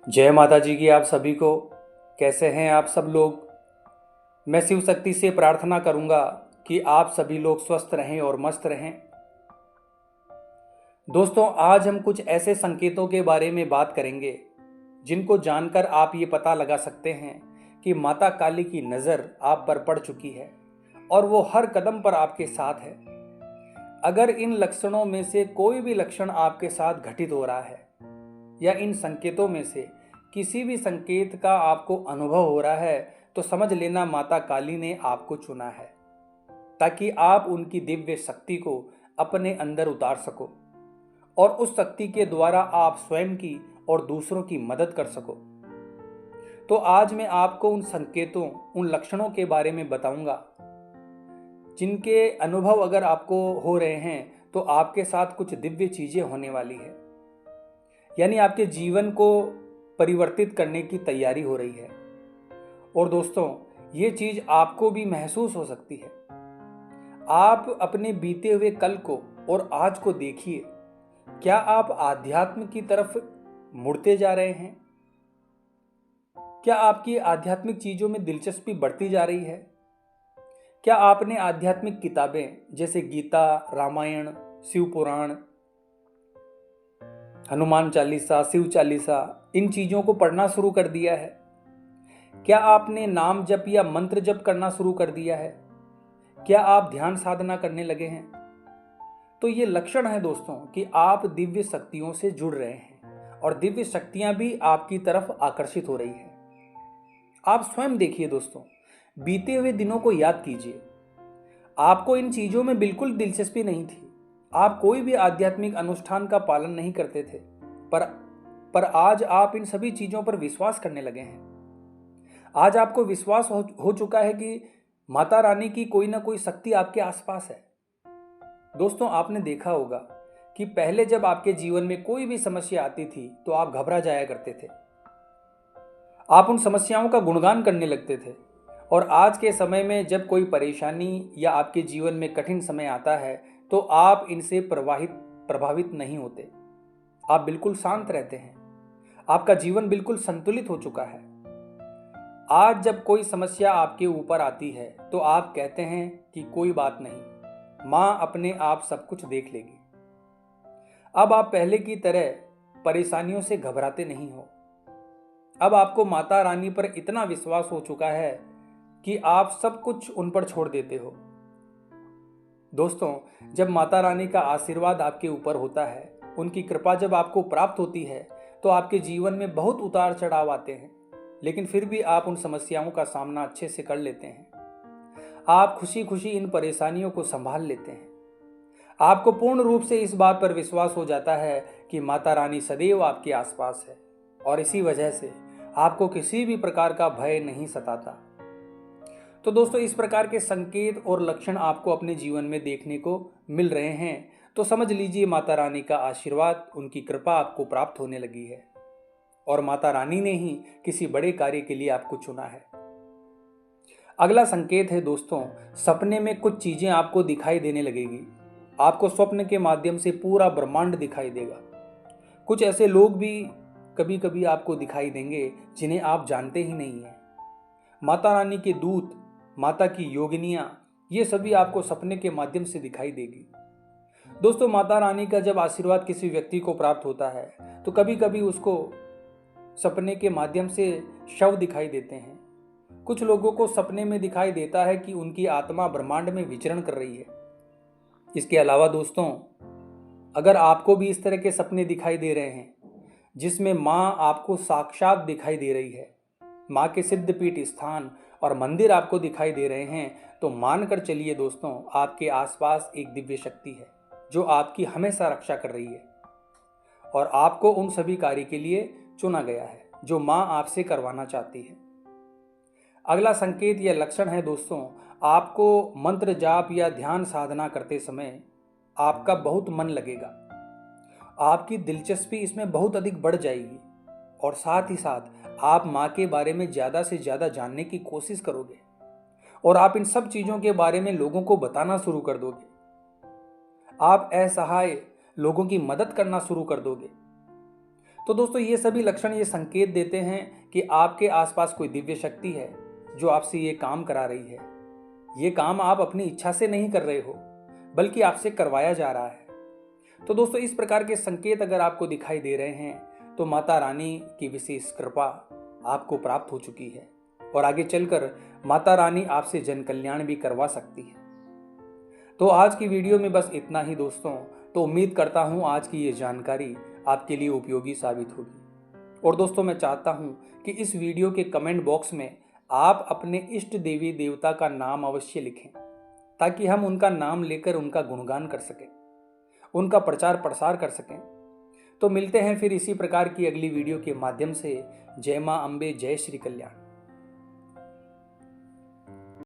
जय माता जी की आप सभी को। कैसे हैं आप सब लोग। मैं शिव शक्ति से प्रार्थना करूंगा कि आप सभी लोग स्वस्थ रहें और मस्त रहें। दोस्तों, आज हम कुछ ऐसे संकेतों के बारे में बात करेंगे जिनको जानकर आप ये पता लगा सकते हैं कि माता काली की नज़र आप पर पड़ चुकी है और वो हर कदम पर आपके साथ है। अगर इन लक्षणों में से कोई भी लक्षण आपके साथ घटित हो रहा है या इन संकेतों में से किसी भी संकेत का आपको अनुभव हो रहा है, तो समझ लेना माता काली ने आपको चुना है ताकि आप उनकी दिव्य शक्ति को अपने अंदर उतार सको और उस शक्ति के द्वारा आप स्वयं की और दूसरों की मदद कर सको। तो आज मैं आपको उन संकेतों, उन लक्षणों के बारे में बताऊंगा जिनके अनुभव अगर आपको हो रहे हैं तो आपके साथ कुछ दिव्य चीजें होने वाली है, यानी आपके जीवन को परिवर्तित करने की तैयारी हो रही है। और दोस्तों, ये चीज आपको भी महसूस हो सकती है। आप अपने बीते हुए कल को और आज को देखिए। क्या आप आध्यात्म की तरफ मुड़ते जा रहे हैं? क्या आपकी आध्यात्मिक चीजों में दिलचस्पी बढ़ती जा रही है? क्या आपने आध्यात्मिक किताबें जैसे गीता, रामायण, शिव पुराण, हनुमान चालीसा, शिव चालीसा, इन चीजों को पढ़ना शुरू कर दिया है? क्या आपने नाम जप या मंत्र जप करना शुरू कर दिया है? क्या आप ध्यान साधना करने लगे हैं? तो ये लक्षण है दोस्तों कि आप दिव्य शक्तियों से जुड़ रहे हैं और दिव्य शक्तियां भी आपकी तरफ आकर्षित हो रही है। आप स्वयं देखिए दोस्तों, बीते हुए दिनों को याद कीजिए। आपको इन चीजों में बिल्कुल दिलचस्पी नहीं थी। आप कोई भी आध्यात्मिक अनुष्ठान का पालन नहीं करते थे, पर आज आप इन सभी चीजों पर विश्वास करने लगे हैं। आज आपको विश्वास हो चुका है कि माता रानी की कोई ना कोई शक्ति आपके आसपास है। दोस्तों, आपने देखा होगा कि पहले जब आपके जीवन में कोई भी समस्या आती थी तो आप घबरा जाया करते थे। आप उन समस्याओं का गुणगान करने लगते थे। और आज के समय में जब कोई परेशानी या आपके जीवन में कठिन समय आता है तो आप इनसे प्रभावित नहीं होते। आप बिल्कुल शांत रहते हैं। आपका जीवन बिल्कुल संतुलित हो चुका है। आज जब कोई समस्या आपके ऊपर आती है तो आप कहते हैं कि कोई बात नहीं, माँ अपने आप सब कुछ देख लेगी। अब आप पहले की तरह परेशानियों से घबराते नहीं हो। अब आपको माता रानी पर इतना विश्वास हो चुका है कि आप सब कुछ उन पर छोड़ देते हो। दोस्तों, जब माता रानी का आशीर्वाद आपके ऊपर होता है, उनकी कृपा जब आपको प्राप्त होती है, तो आपके जीवन में बहुत उतार चढ़ाव आते हैं, लेकिन फिर भी आप उन समस्याओं का सामना अच्छे से कर लेते हैं। आप खुशी खुशी इन परेशानियों को संभाल लेते हैं। आपको पूर्ण रूप से इस बात पर विश्वास हो जाता है कि माता रानी सदैव आपके आसपास है और इसी वजह से आपको किसी भी प्रकार का भय नहीं सताता। तो दोस्तों, इस प्रकार के संकेत और लक्षण आपको अपने जीवन में देखने को मिल रहे हैं, तो समझ लीजिए माता रानी का आशीर्वाद, उनकी कृपा आपको प्राप्त होने लगी है और माता रानी ने ही किसी बड़े कार्य के लिए आपको चुना है। अगला संकेत है दोस्तों, सपने में कुछ चीजें आपको दिखाई देने लगेगी। आपको स्वप्न के माध्यम से पूरा ब्रह्मांड दिखाई देगा। कुछ ऐसे लोग भी कभी कभी आपको दिखाई देंगे जिन्हें आप जानते ही नहीं हैं। माता रानी के दूत, माता की योगिनियां, ये सभी आपको सपने के माध्यम से दिखाई देगी। दोस्तों, माता रानी का जब आशीर्वाद किसी व्यक्ति को प्राप्त होता है तो कभी कभी उसको सपने के माध्यम से शव दिखाई देते हैं। कुछ लोगों को सपने में दिखाई देता है कि उनकी आत्मा ब्रह्मांड में विचरण कर रही है। इसके अलावा दोस्तों, अगर आपको भी इस तरह के सपने दिखाई दे रहे हैं जिसमें माँ आपको साक्षात दिखाई दे रही है, माँ के सिद्धपीठ स्थान और मंदिर आपको दिखाई दे रहे हैं, तो मानकर चलिए दोस्तों, आपके आसपास एक दिव्य शक्ति है जो आपकी हमेशा रक्षा कर रही है और आपको उन सभी कार्य के लिए चुना गया है जो माँ आपसे करवाना चाहती है। अगला संकेत या लक्षण है दोस्तों, आपको मंत्र जाप या ध्यान साधना करते समय आपका बहुत मन लगेगा। आपकी दिलचस्पी इसमें बहुत अधिक बढ़ जाएगी और साथ ही साथ आप माँ के बारे में ज़्यादा से ज़्यादा जानने की कोशिश करोगे और आप इन सब चीज़ों के बारे में लोगों को बताना शुरू कर दोगे। आप असहाय लोगों की मदद करना शुरू कर दोगे। तो दोस्तों ये सभी लक्षण ये संकेत देते हैं कि आपके आसपास कोई दिव्य शक्ति है जो आपसे ये काम करा रही है। ये काम आप अपनी इच्छा से नहीं कर रहे हो, बल्कि आपसे करवाया जा रहा है। तो दोस्तों इस प्रकार के संकेत अगर आपको दिखाई दे रहे हैं तो माता रानी की विशेष कृपा आपको प्राप्त हो चुकी है और आगे चलकर माता रानी आपसे जन कल्याण भी करवा सकती है। तो आज की वीडियो में बस इतना ही दोस्तों। तो उम्मीद करता हूँ आज की ये जानकारी आपके लिए उपयोगी साबित होगी। और दोस्तों मैं चाहता हूँ कि इस वीडियो के कमेंट बॉक्स में आप अपने इष्ट देवी देवता का नाम अवश्य लिखें, ताकि हम उनका नाम लेकर उनका गुणगान कर सकें, उनका प्रचार प्रसार कर सकें। तो मिलते हैं फिर इसी प्रकार की अगली वीडियो के माध्यम से। जय मां अम्बे, जय श्री कल्याण।